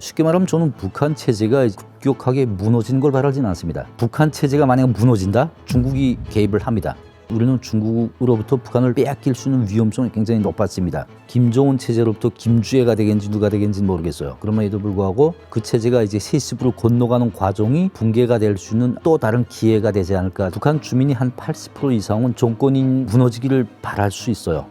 쉽게 말하면 저는 북한 체제가 급격하게 무너지는 걸 바라지는 않습니다. 북한 체제가 만약 무너진다? 중국이 개입을 합니다. 우리는 중국으로부터 북한을 빼앗길 수 있는 위험성이 굉장히 높았습니다. 김정은 체제로부터 김주애가 되겠는지 누가 되겠는지 모르겠어요. 그럼에도 불구하고 그 체제가 이제 세습으로 건너가는 과정이 붕괴가 될 수 있는 또 다른 기회가 되지 않을까. 북한 주민이 한 80% 이상은 정권이 무너지기를 바랄 수 있어요.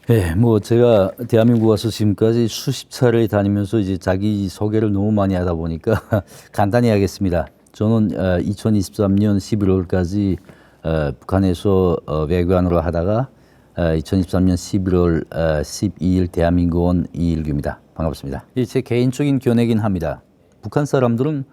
네, 제가 대한민국 와서 지금까지 수십 차례 다니면서 이제 자기 소개를 너무 많이 하다 보니까 간단히 하겠습니다. 저는 2023년 11월까지 북한에서 외교관으로 하다가 2023년 11월 12일 대한민국 온 이일규입니다. 반갑습니다. 제 개인적인 견해긴 합니다. 북한 사람들은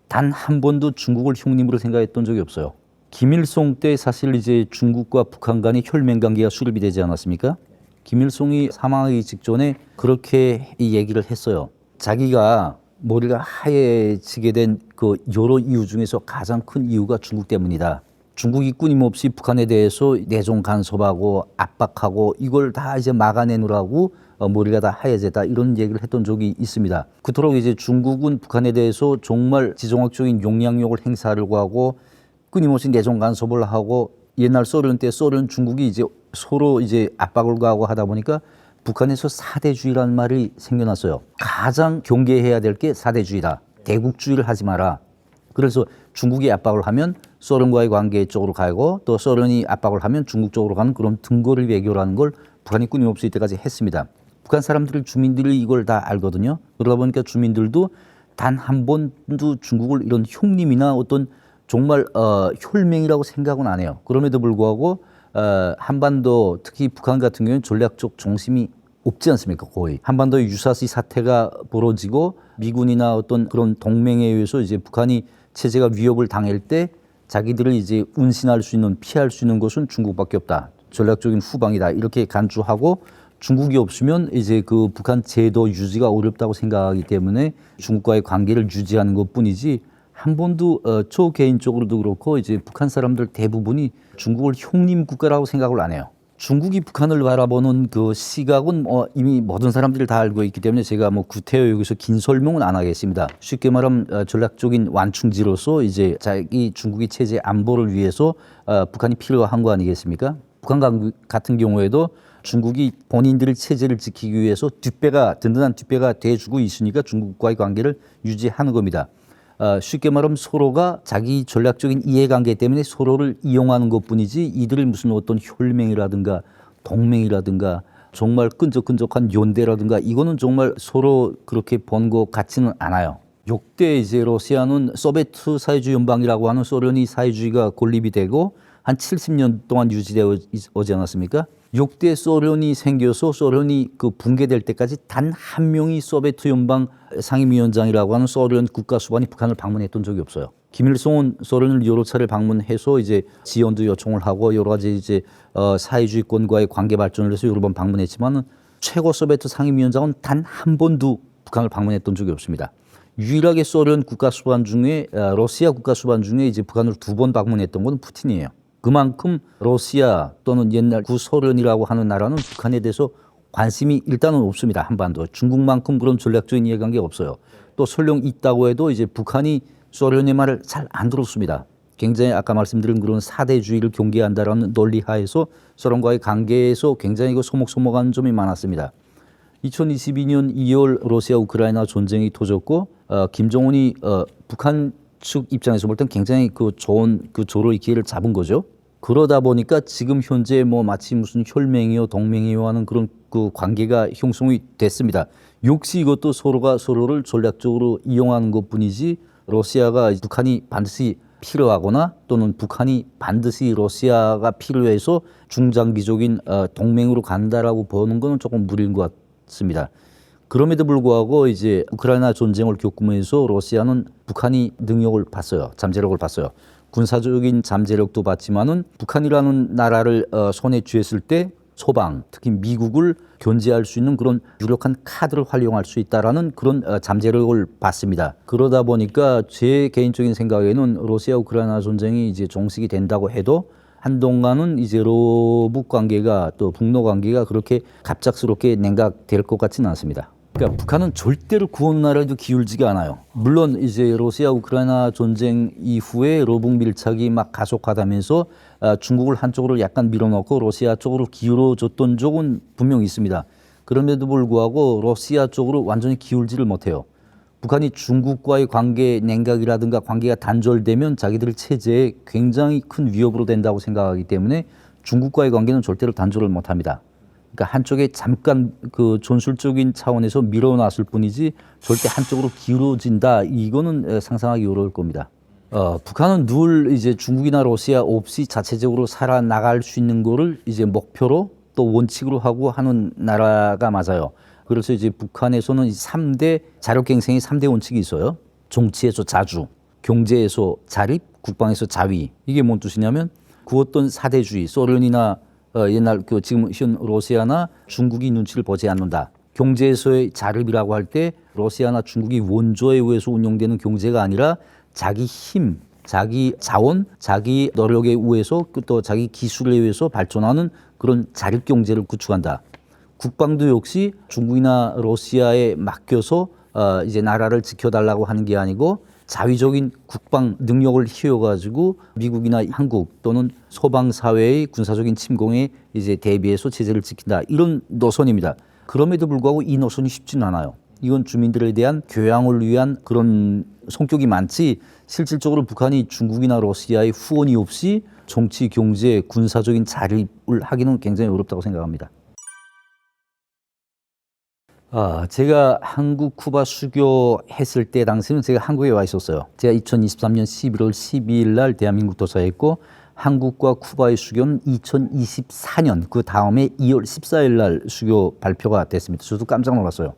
단 한 번도 중국을 형님으로 생각했던 적이 없어요. 김일성 때 사실 이제 중국과 북한 간의 혈맹 관계가 수립이 되지 않았습니까? 김일성이 사망하기 직전에 그렇게 이 얘기를 했어요. 자기가 머리가 하얘지게 된 그 여러 이유 중에서 가장 큰 이유가 중국 때문이다. 중국이 끊임없이 북한에 대해서 내정 간섭하고 압박하고 이걸 다 이제 막아내느라고 머리가 다 하얘졌다 이런 얘기를 했던 적이 있습니다. 그토록 이제 중국은 북한에 대해서 정말 지정학적인 영향력을 행사하려고 하고 끊임없이 내정 간섭을 하고 옛날 소련 때 소련 중국이 이제 서로 이제 압박을 가하고 하다 보니까 북한에서 사대주의라는 말이 생겨났어요. 가장 경계해야 될 게 사대주의다. 대국주의를 하지 마라. 그래서 중국이 압박을 하면 소련과의 관계 쪽으로 가고 또 소련이 압박을 하면 중국 쪽으로 가는 그런 등거리 외교라는 걸 북한이 끊임없이 이때까지 했습니다. 북한 사람들, 주민들이 이걸 다 알거든요. 그러다 보니까 주민들도 단 한 번도 중국을 이런 형님이나 어떤 정말 혈맹이라고 생각은 안 해요. 그럼에도 불구하고 한반도 특히 북한 같은 경우는 전략적 중심이 없지 않습니까? 거의 한반도 유사시 사태가 벌어지고 미군이나 어떤 그런 동맹에 의해서 이제 북한이 체제가 위협을 당할 때 자기들을 이제 운신할 수 있는 피할 수 있는 것은 중국밖에 없다. 전략적인 후방이다. 이렇게 간주하고 중국이 없으면 이제 그 북한 제도 유지가 어렵다고 생각하기 때문에 중국과의 관계를 유지하는 것뿐이지. 한 번도 저 개인적으로도 그렇고 이제 북한 사람들 대부분이 중국을 형님 국가라고 생각을 안 해요. 중국이 북한을 바라보는 그 시각은 이미 모든 사람들이 다 알고 있기 때문에 제가 구태여 여기서 긴 설명은 안 하겠습니다. 쉽게 말하면 전략적인 완충지로서 이제 자기 중국의 체제 안보를 위해서 북한이 필요한 거 아니겠습니까? 북한 같은 경우에도 중국이 본인들의 체제를 지키기 위해서 든든한 뒷배가 돼주고 있으니까 중국과의 관계를 유지하는 겁니다. 쉽게 말하면 서로가 자기 전략적인 이해관계 때문에 서로를 이용하는 것뿐이지 이들이 무슨 어떤 혈맹이라든가 동맹이라든가 정말 끈적끈적한 연대라든가 이거는 정말 서로 그렇게 본 것 같지는 않아요. 역대 이제 러시아는 소비에트 사회주의 연방이라고 하는 소련이 사회주의가 건립이 되고 한 70년 동안 유지되어 오지 않았습니까? 역대 소련이 생겨서 소련이 그 붕괴될 때까지 단 한 명이 소비에트 연방 상임위원장이라고 하는 소련 국가수반이 북한을 방문했던 적이 없어요. 김일성은 소련을 여러 차례 방문해서 이제 지원도 요청을 하고 여러 가지 이제 사회주의권과의 관계 발전을 해서 여러 번 방문했지만은 최고 소비에트 상임위원장은 단 한 번도 북한을 방문했던 적이 없습니다. 유일하게 소련 국가수반 중에 러시아 국가수반 중에 이제 북한을 2번 방문했던 건 푸틴이에요. 그만큼 러시아 또는 옛날 구소련이라고 하는 나라는 북한에 대해서 관심이 일단은 없습니다. 한반도. 중국만큼 그런 전략적인 이해관계가 없어요. 또 설령 있다고 해도 이제 북한이 소련의 말을 잘 안 들었습니다. 굉장히 아까 말씀드린 그런 사대주의를 경계한다라는 논리 하에서 소련과의 관계에서 굉장히 소목소목한 점이 많았습니다. 2022년 2월 러시아 우크라이나 전쟁이 터졌고 김정은이 북한 측 입장에서 볼 땐 굉장히 좋은 조로의 기회를 잡은 거죠. 그러다 보니까 지금 현재 마치 무슨 혈맹이요 동맹이요 하는 그런 그 관계가 형성이 됐습니다. 역시 이것도 서로가 서로를 전략적으로 이용하는 것뿐이지 러시아가 북한이 반드시 필요하거나 또는 북한이 반드시 러시아가 필요해서 중장기적인 동맹으로 간다라고 보는 것은 조금 무리인 것 같습니다. 그럼에도 불구하고 이제 우크라이나 전쟁을 겪으면서 러시아는 북한이 능력을 봤어요. 잠재력을 봤어요. 군사적인 잠재력도 봤지만은 북한이라는 나라를 손에 쥐었을 때 소방, 특히 미국을 견제할 수 있는 그런 유력한 카드를 활용할 수 있다라는 그런 잠재력을 봤습니다. 그러다 보니까 제 개인적인 생각에는 러시아 우크라이나 전쟁이 이제 종식이 된다고 해도 한동안은 이제 로북 관계가 또 북러 관계가 그렇게 갑작스럽게 냉각될 것 같지는 않습니다. 그러니까 북한은 절대로 구원 나라에도 기울지가 않아요. 물론 이제 러시아 우크라이나 전쟁 이후에 로북 밀착이 막 가속화되면서 중국을 한쪽으로 약간 밀어넣고 러시아 쪽으로 기울어졌던 적은 분명히 있습니다. 그럼에도 불구하고 러시아 쪽으로 완전히 기울지를 못해요. 북한이 중국과의 관계 냉각이라든가 관계가 단절되면 자기들 체제에 굉장히 큰 위협으로 된다고 생각하기 때문에 중국과의 관계는 절대로 단절을 못합니다. 그러니까 한쪽에 잠깐 그 전술적인 차원에서 밀어놨을 뿐이지 절대 한쪽으로 기울어진다 이거는 상상하기 어려울 겁니다. 북한은 늘 이제 중국이나 러시아 없이 자체적으로 살아나갈 수 있는 거를 이제 목표로 또 원칙으로 하고 하는 나라가 맞아요. 그래서 이제 북한에서는 3대 자력갱생의 3대 원칙이 있어요. 정치에서 자주, 경제에서 자립, 국방에서 자위. 이게 뭔 뜻이냐면 그 어떤 사대주의, 소련이나 옛날 그 지금 현 러시아나 중국이 눈치를 보지 않는다. 경제에서의 자립이라고 할 때 러시아나 중국이 원조에 의해서 운영되는 경제가 아니라 자기 힘, 자기 자원, 자기 노력에 의해서 또 자기 기술에 의해서 발전하는 그런 자립 경제를 구축한다. 국방도 역시 중국이나 러시아에 맡겨서 이제 나라를 지켜달라고 하는 게 아니고 자위적인 국방 능력을 키워가지고 미국이나 한국 또는 서방 사회의 군사적인 침공에 이제 대비해서 체제를 지킨다. 이런 노선입니다. 그럼에도 불구하고 이 노선이 쉽지는 않아요. 이건 주민들에 대한 교양을 위한 그런 성격이 많지 실질적으로 북한이 중국이나 러시아의 후원이 없이 정치, 경제, 군사적인 자립을 하기는 굉장히 어렵다고 생각합니다. 제가 한국 쿠바 수교했을 때 당시는 제가 한국에 와 있었어요. 제가 2023년 11월 12일 날 대한민국 도사했고 한국과 쿠바의 수교는 2024년 그 다음에 2월 14일 날 수교 발표가 됐습니다. 저도 깜짝 놀랐어요.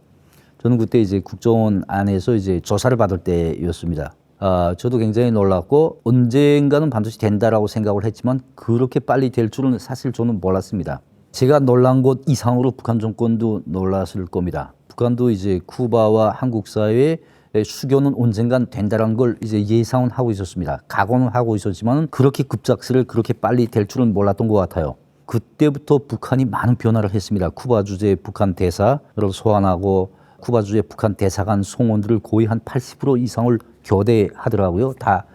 저는 그때 이제 국정원 안에서 이제 조사를 받을 때였습니다. 저도 굉장히 놀랐고 언젠가는 반드시 된다라고 생각을 했지만 그렇게 빨리 될 줄은 사실 저는 몰랐습니다. 제가 놀란 것 이상으로 북한 정권도 놀랐을 겁니다. 북한도 이제 쿠바와 한국 사이의 수교는 언젠간 된다는 걸 이제 예상은 하고 있었습니다. 각오는 하고 있었지만 그렇게 급작스레 그렇게 빨리 될 줄은 몰랐던 것 같아요. 그때부터 북한이 많은 변화를 했습니다. 쿠바 주재 북한 대사를 소환하고 쿠바 주재 북한 대사관 송원들을 거의 한 80% 이상을 교대하더라고요. 다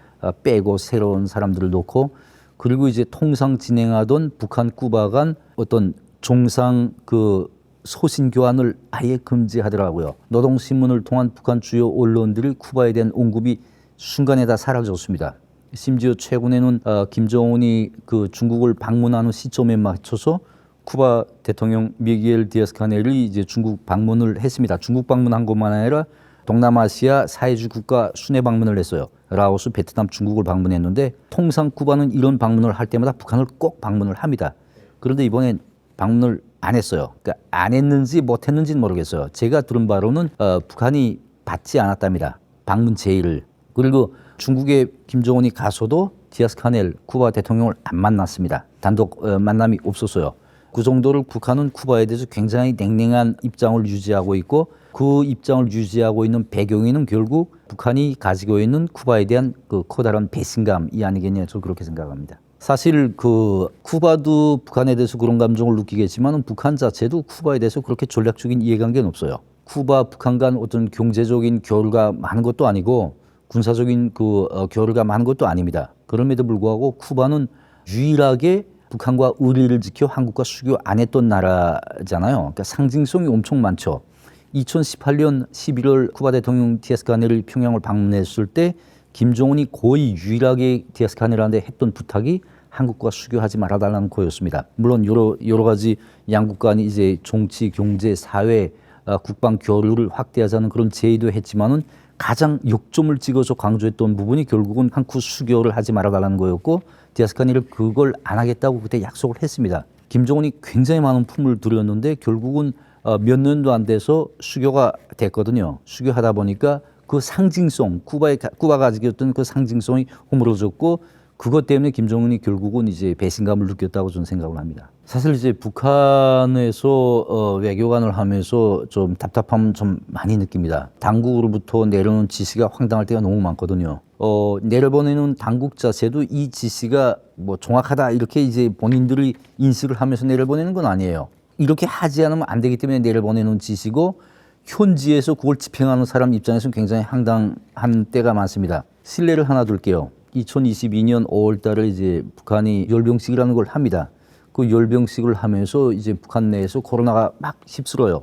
빼고 새로운 사람들을 놓고 그리고 이제 통상 진행하던 북한 쿠바 간 어떤 정상 그 소신 교환을 아예 금지하더라고요. 노동신문을 통한 북한 주요 언론들이 쿠바에 대한 언급이 순간에 다 사라졌습니다. 심지어 최근에는 김정은이 그 중국을 방문하는 시점에 맞춰서 쿠바 대통령 미겔 디아스카넬이 이제 중국 방문을 했습니다. 중국 방문한 것만 아니라 동남아시아 사회주의 국가 순회 방문을 했어요. 라오스, 베트남, 중국을 방문했는데 통상 쿠바는 이런 방문을 할 때마다 북한을 꼭 방문을 합니다. 그런데 이번엔 방문을 안 했어요. 그러니까 안 했는지 못 했는지는 모르겠어요. 제가 들은 바로는 북한이 받지 않았답니다. 방문 제의를. 그리고 중국에 김정은이 가서도 디아스카넬 쿠바 대통령을 안 만났습니다. 단독 만남이 없었어요. 그 정도로 북한은 쿠바에 대해서 굉장히 냉랭한 입장을 유지하고 있고 그 입장을 유지하고 있는 배경에는 결국 북한이 가지고 있는 쿠바에 대한 그 커다란 배신감이 아니겠냐 저는 그렇게 생각합니다. 사실 그 쿠바도 북한에 대해서 그런 감정을 느끼겠지만 북한 자체도 쿠바에 대해서 그렇게 전략적인 이해관계는 없어요. 쿠바 북한 간 어떤 경제적인 교류가 많은 것도 아니고 군사적인 그 교류가 많은 것도 아닙니다. 그럼에도 불구하고 쿠바는 유일하게 북한과 의리를 지켜 한국과 수교 안 했던 나라잖아요. 그러니까 상징성이 엄청 많죠. 2018년 11월 쿠바 대통령 디아스카넬이 평양을 방문했을 때 김정은이 거의 유일하게 디아스카넬한테 했던 부탁이 한국과 수교하지 말아달라는 거였습니다. 물론 여러 가지 양국 간이 이제 정치, 경제, 사회, 국방 교류를 확대하자는 그런 제의도 했지만은 가장 역점을 찍어서 강조했던 부분이 결국은 한국 수교를 하지 말아달라는 거였고 디아스카넬이 그걸 안 하겠다고 그때 약속을 했습니다. 김정은이 굉장히 많은 품을 들였는데 결국은 몇 년도 안 돼서 수교가 됐거든요. 수교하다 보니까 그 상징성, 쿠바가 가지고 있던 그 상징성이 허물어졌고 그것 때문에 김정은이 결국은 이제 배신감을 느꼈다고 저는 생각을 합니다. 사실 이제 북한에서 외교관을 하면서 좀 답답함은 좀 많이 느낍니다. 당국으로부터 내려오는 지시가 황당할 때가 너무 많거든요. 내려보내는 당국 자체도 이 지시가 뭐 정확하다 이렇게 이제 본인들이 인식을 하면서 내려보내는 건 아니에요. 이렇게 하지 않으면 안 되기 때문에 내려보내는 지시고 현지에서 그걸 집행하는 사람 입장에서는 굉장히 황당한 때가 많습니다. 실례를 하나 둘게요. 2022년 5월 달에 이제 북한이 열병식이라는 걸 합니다. 그 열병식을 하면서 이제 북한 내에서 코로나가 막 휩쓸어요.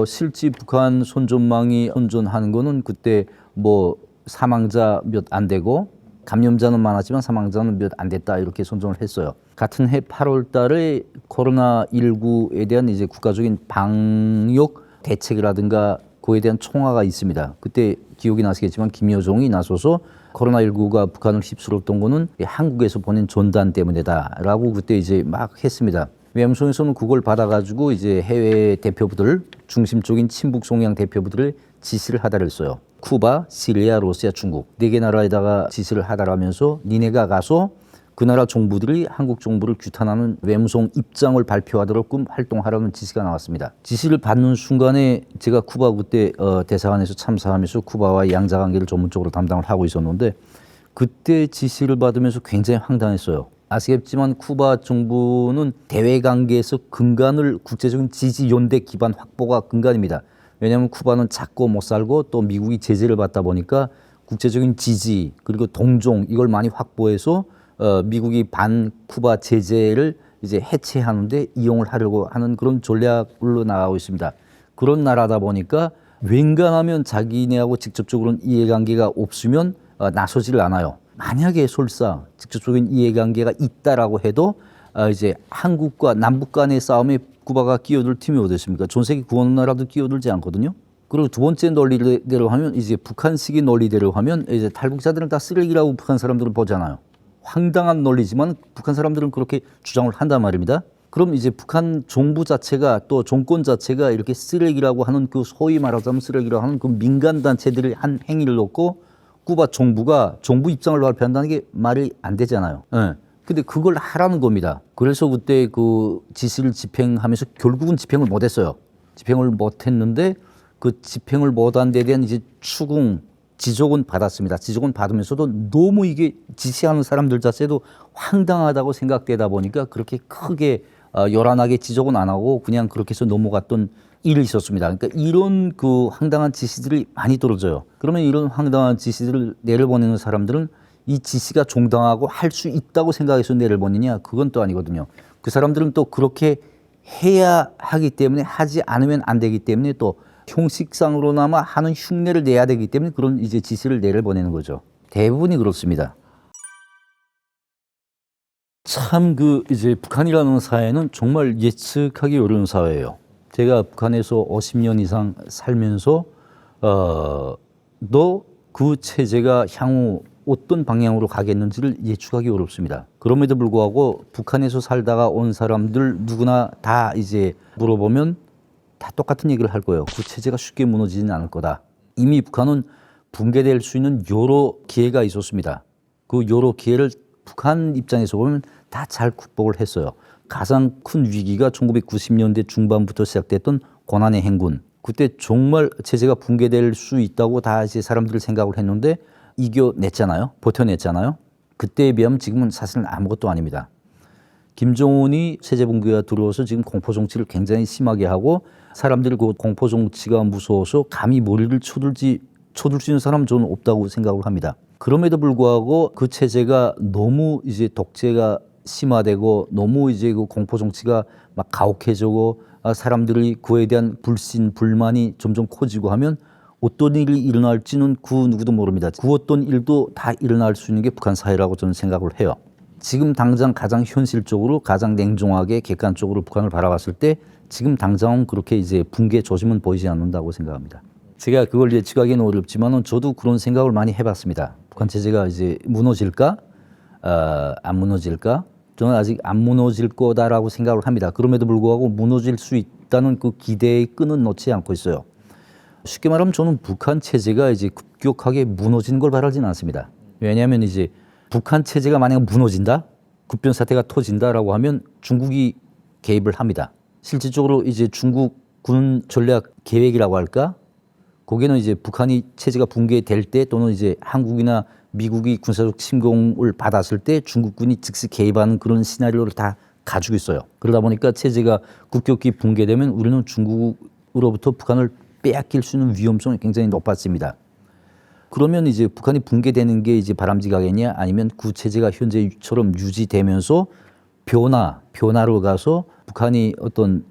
실제 북한 선전망이 선전하는 거는 그때 뭐 사망자 몇 안 되고 감염자는 많았지만 사망자는 몇 안 됐다 이렇게 선전을 했어요. 같은 해 8월 달에 코로나19에 대한 이제 국가적인 방역 대책이라든가 그에 대한 총화가 있습니다. 그때 기억이 나시겠지만 김여정이 나서서 코로나19가 북한을 휩쓸었던 거는 한국에서 보낸 전단 때문이다라고 그때 이제 막 했습니다. 외무성에서는 그걸 받아가지고 이제 해외 대표부들, 중심적인 친북 성향 대표부들을 지시를 하다 그랬어요. 쿠바, 시리아, 러시아, 중국 4개 나라에다가 지시를 하다라면서 니네가 가서 그 나라 정부들이 한국 정부를 규탄하는 외무성 입장을 발표하도록 활동하라는 지시가 나왔습니다. 지시를 받는 순간에 제가 쿠바 그때 대사관에서 참사하면서 쿠바와 양자관계를 전문적으로 담당을 하고 있었는데 그때 지시를 받으면서 굉장히 황당했어요. 아시겠지만 쿠바 정부는 대외관계에서 근간을 국제적인 지지 연대 기반 확보가 근간입니다. 왜냐하면 쿠바는 작고 못 살고 또 미국이 제재를 받다 보니까 국제적인 지지 그리고 동종 이걸 많이 확보해서 미국이 반 쿠바 제재를 이제 해체하는데 이용을 하려고 하는 그런 전략으로 나가고 있습니다. 그런 나라다 보니까 웬간하면 자기네하고 직접적으로는 이해관계가 없으면 나서지를 않아요. 만약에 설사 직접적인 이해관계가 있다라고 해도 이제 한국과 남북 간의 싸움에 쿠바가 끼어들 팀이 어디 있습니까? 전 세계 그 어느 나라도 끼어들지 않거든요. 그리고 두 번째 논리대로 하면 이제 북한식의 논리대로 하면 이제 탈북자들은 다 쓰레기라고 북한 사람들은 보잖아요. 황당한 논리지만 북한 사람들은 그렇게 주장을 한단 말입니다. 그럼 이제 북한 정부 자체가 또 정권 자체가 이렇게 쓰레기라고 하는 그 소위 말하자면 쓰레기라고 하는 그 민간 단체들의 한 행위를 놓고 쿠바 정부가 정부 입장을 발표한다는 게 말이 안 되잖아요. 네. 근데 그걸 하라는 겁니다. 그래서 그때 그 지시를 집행하면서 결국은 집행을 못했어요. 집행을 못했는데 그 집행을 못한 데 대한 이제 추궁, 지적은 받았습니다. 지적은 받으면서도 너무 이게 지시하는 사람들 자체도 황당하다고 생각되다 보니까 그렇게 크게 요란하게 지적은 안 하고 그냥 그렇게 해서 넘어갔던 일이 있었습니다. 그러니까 이런 그 황당한 지시들이 많이 떨어져요. 그러면 이런 황당한 지시들을 내려보내는 사람들은 이 지시가 정당하고 할 수 있다고 생각해서 내려보내냐? 그건 또 아니거든요. 그 사람들은 또 그렇게 해야 하기 때문에 하지 않으면 안 되기 때문에 또 형식상으로나마 하는 흉내를 내야 되기 때문에 그런 이제 지시를 내려보내는 거죠. 대부분이 그렇습니다. 참 그 이제 북한이라는 사회는 정말 예측하기 어려운 사회예요. 제가 북한에서 50년 이상 살면서 그 체제가 향후 어떤 방향으로 가겠는지를 예측하기 어렵습니다. 그럼에도 불구하고 북한에서 살다가 온 사람들 누구나 다 이제 물어보면 다 똑같은 얘기를 할 거예요. 그 체제가 쉽게 무너지지는 않을 거다. 이미 북한은 붕괴될 수 있는 여러 기회가 있었습니다. 그 여러 기회를 북한 입장에서 보면 다 잘 극복을 했어요. 가장 큰 위기가 1990년대 중반부터 시작됐던 고난의 행군. 그때 정말 체제가 붕괴될 수 있다고 다 이제 사람들이 생각을 했는데 이겨냈잖아요. 버텨냈잖아요. 그때에 비하면 지금은 사실은 아무것도 아닙니다. 김정은이 체제 붕괴가 들어와서 지금 공포 정치를 굉장히 심하게 하고 사람들이 그 공포 정치가 무서워서 감히 머리를 쳐들 수 있는 사람은 저는 없다고 생각을 합니다. 그럼에도 불구하고 그 체제가 너무 이제 독재가 심화되고 너무 이제 그 공포 정치가 막 가혹해지고 사람들이 그에 대한 불신, 불만이 점점 커지고 하면 어떤 일이 일어날지는 그 누구도 모릅니다. 그 어떤 일도 다 일어날 수 있는 게 북한 사회라고 저는 생각을 해요. 지금 당장 가장 현실적으로 가장 냉정하게 객관적으로 북한을 바라봤을 때 지금 당장은 그렇게 이제 붕괴 조짐은 보이지 않는다고 생각합니다. 제가 그걸 예측하기는 어렵지만은 저도 그런 생각을 많이 해봤습니다. 북한 체제가 이제 무너질까? 안 무너질까? 저는 아직 안 무너질 거다라고 생각을 합니다. 그럼에도 불구하고 무너질 수 있다는 그 기대의 끈은 놓지 않고 있어요. 쉽게 말하면 저는 북한 체제가 이제 급격하게 무너지는 걸 바라지는 않습니다. 왜냐하면 이제 북한 체제가 만약 무너진다, 급변 사태가 터진다라고 하면 중국이 개입을 합니다. 실질적으로 이제 중국 군 전략 계획이라고 할까? 거기는 이제 북한이 체제가 붕괴될 때 또는 이제 한국이나 미국이 군사적 침공을 받았을 때 중국군이 즉시 개입하는 그런 시나리오를 다 가지고 있어요. 그러다 보니까 체제가 급격히 붕괴되면 우리는 중국으로부터 북한을 빼앗길 수 있는 위험성이 굉장히 높아집니다. 그러면 이제 북한이 붕괴되는 게 이제 바람직하겠냐, 아니면 그 체제가 현재처럼 유지되면서 변화로 가서 북한이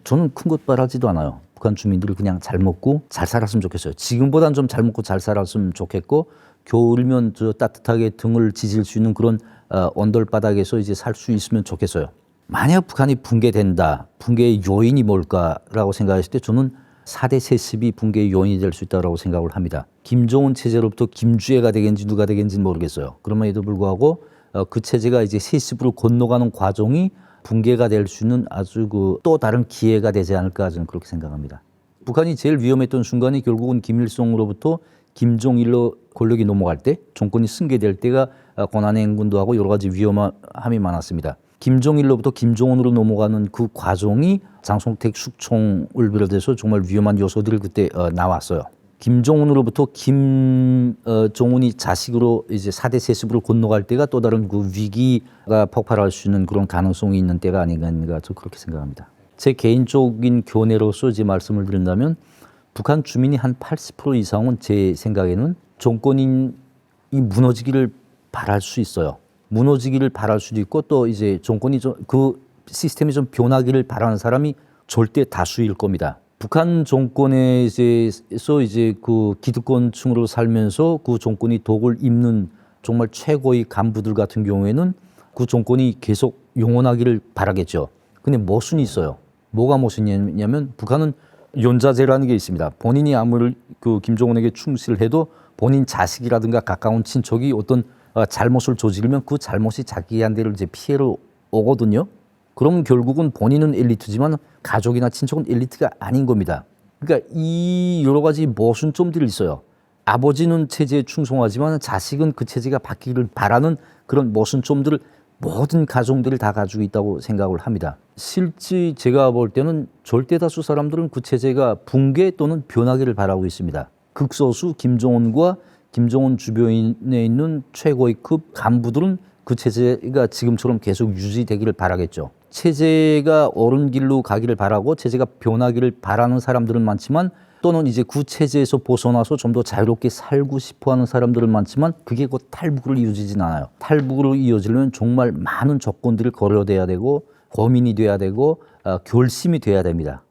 저는 큰 것 바라지도 않아요. 북한 주민들이 그냥 잘 먹고 잘 살았으면 좋겠어요. 지금보다는 좀 잘 먹고 잘 살았으면 좋겠고, 겨울이면 따뜻하게 등을 지질 수 있는 그런 언덕바닥에서 이제 살 수 있으면 좋겠어요. 만약 북한이 붕괴된다, 붕괴의 요인이 뭘까라고 생각했을 때 저는 4대 세습이 붕괴의 요인이 될 수 있다고 생각을 합니다. 김정은 체제로부터 김주애가 되겠는지 누가 되겠는지는 모르겠어요. 그럼에도 불구하고 그 체제가 이제 세습으로 건너가는 과정이 붕괴가 될 수 있는 아주 또 다른 기회가 되지 않을까 저는 그렇게 생각합니다. 북한이 제일 위험했던 순간이 결국은 김일성으로부터 김정일로 권력이 넘어갈 때, 정권이 승계될 때가 고난의 행군도 하고 여러 가지 위험함이 많았습니다. 김정일로부터 김정은으로 넘어가는 그 과정이 장성택 숙청을 비롯해서 정말 위험한 요소들이 그때 나왔어요. 김정은으로부터 김정은이 자식으로 이제 4대 세습으로 건너갈 때가 또 다른 그 위기가 폭발할 수 있는 그런 가능성이 있는 때가 아닌가 저 그렇게 생각합니다. 제 개인적인 견해로서 이제 말씀을 드린다면 북한 주민이 한 80% 이상은 제 생각에는 정권이 무너지기를 바랄 수 있어요. 무너지기를 바랄 수도 있고, 또 이제 정권이 그 시스템이 좀 변하기를 바라는 사람이 절대 다수일 겁니다. 북한 정권에서 이제 그 기득권층으로 살면서 그 정권이 독을 입는 정말 최고의 간부들 같은 경우에는 그 정권이 계속 영원하기를 바라겠죠. 근데 모순이 있어요. 뭐가 모순이냐면 북한은 연자제라는 게 있습니다. 본인이 아무리 그 김정은에게 충실해도 본인 자식이라든가 가까운 친척이 어떤 잘못을 저지르면 그 잘못이 자기한테를 이제 피해로 오거든요. 그럼 결국은 본인은 엘리트지만 가족이나 친척은 엘리트가 아닌 겁니다. 그러니까 이 여러 가지 모순점들이 있어요. 아버지는 체제에 충성하지만 자식은 그 체제가 바뀌기를 바라는 그런 모순점들을 모든 가정들이 다 가지고 있다고 생각을 합니다. 실제 제가 볼 때는 절대 다수 사람들은 그 체제가 붕괴 또는 변하기를 바라고 있습니다. 극소수 김정은과 김정은 주변에 있는 최고위급 간부들은 그 체제가 지금처럼 계속 유지되기를 바라겠죠. 체제가 옳은 길로 가기를 바라고 체제가 변하기를 바라는 사람들은 많지만, 또는 이제 그 체제에서 벗어나서 좀 더 자유롭게 살고 싶어하는 사람들은 많지만, 그게 곧 탈북으로 이어지진 않아요. 탈북으로 이어지려면 정말 많은 조건들을 고려돼야 되고, 고민이 돼야 되고, 결심이 돼야 됩니다.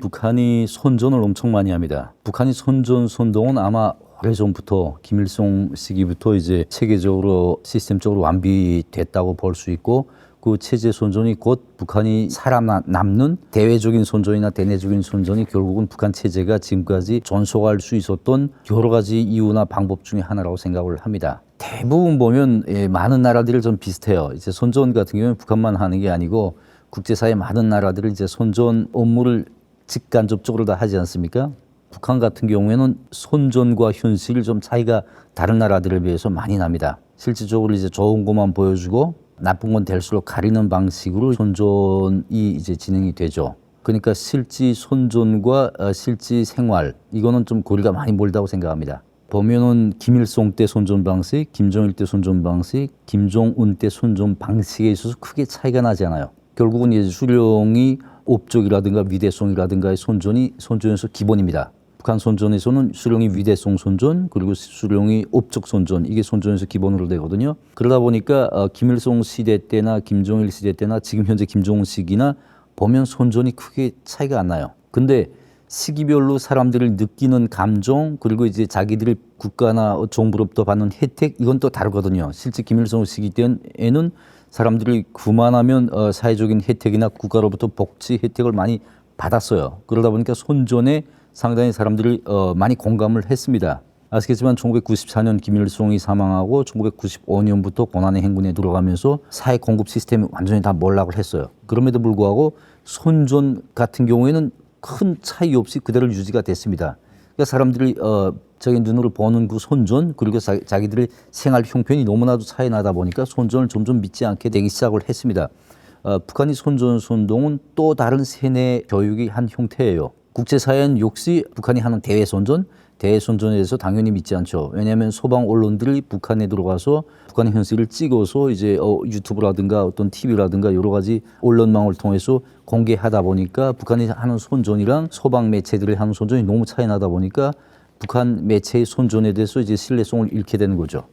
북한이 선전을 엄청 많이 합니다. 북한이 선동은 아마 오래전부터 김일성 시기부터 이제 체계적으로 시스템적으로 완비됐다고 볼 수 있고, 그 체제 선전이 곧 북한이 살아남는 대외적인 선전이나 대내적인 선전이 결국은 북한 체제가 지금까지 존속할 수 있었던 여러 가지 이유나 방법 중에 하나라고 생각을 합니다. 대부분 보면 많은 나라들이 좀 비슷해요. 이제 선전 같은 경우는 북한만 하는 게 아니고 국제사회 많은 나라들이 이제 선전 업무를 직간접적으로 다 하지 않습니까? 북한 같은 경우에는 선전과 현실이 좀 차이가 다른 나라들에 비해서 많이 납니다. 실질적으로 이제 좋은 것만 보여주고 나쁜 건 될수록 가리는 방식으로 선전이 이제 진행이 되죠. 그러니까 실제 선전과 실제 생활, 이거는 좀 거리가 많이 멀다고 생각합니다. 보면은 김일성 때 선전 방식, 김정일 때 선전 방식, 김정은 때 선전 방식에 있어서 크게 차이가 나지 않아요. 결국은 이제 수령이 업적이라든가 위대성이라든가의 선전에서 기본입니다. 북한 선전에서는 수령이 위대성 선전, 그리고 수령이 업적 선전, 이게 선전에서 기본으로 되거든요. 그러다 보니까 김일성 시대 때나 김정일 시대 때나 지금 현재 김정은 시기나 보면 선전이 크게 차이가 안 나요. 근데 시기별로 사람들이 느끼는 감정, 그리고 이제 자기들이 국가나 정부로부터 받는 혜택, 이건 또 다르거든요. 실제 김일성 시기 때에는 사람들이 그만하면 사회적인 혜택이나 국가로부터 복지 혜택을 많이 받았어요. 그러다 보니까 선전에 상당히 사람들이 많이 공감을 했습니다. 아시겠지만 1994년 김일성이 사망하고 1995년부터 고난의 행군에 들어가면서 사회 공급 시스템이 완전히 다 몰락을 했어요. 그럼에도 불구하고 선전 같은 경우에는 큰 차이 없이 그대로 유지가 됐습니다. 그러니까 사람들이 자기 눈으로 보는 그 선전, 그리고 자기들의 생활 형편이 너무나도 차이 나다 보니까 선전을 점점 믿지 않게 되기 시작을 했습니다. 북한이 선동은 또 다른 세뇌 교육의 한 형태예요. 국제사회는 역시 북한이 하는 대외 선전, 대선전에 대해서 당연히 믿지 않죠. 왜냐하면 소방 언론들이 북한에 들어가서 북한의 현실을 찍어서 이제 유튜브라든가 어떤 TV라든가 여러 가지 언론망을 통해서 공개하다 보니까 북한이 하는 선전이랑 소방 매체들이 하는 선전이 너무 차이 나다 보니까 북한 매체의 선전에 대해서 이제 신뢰성을 잃게 되는 거죠.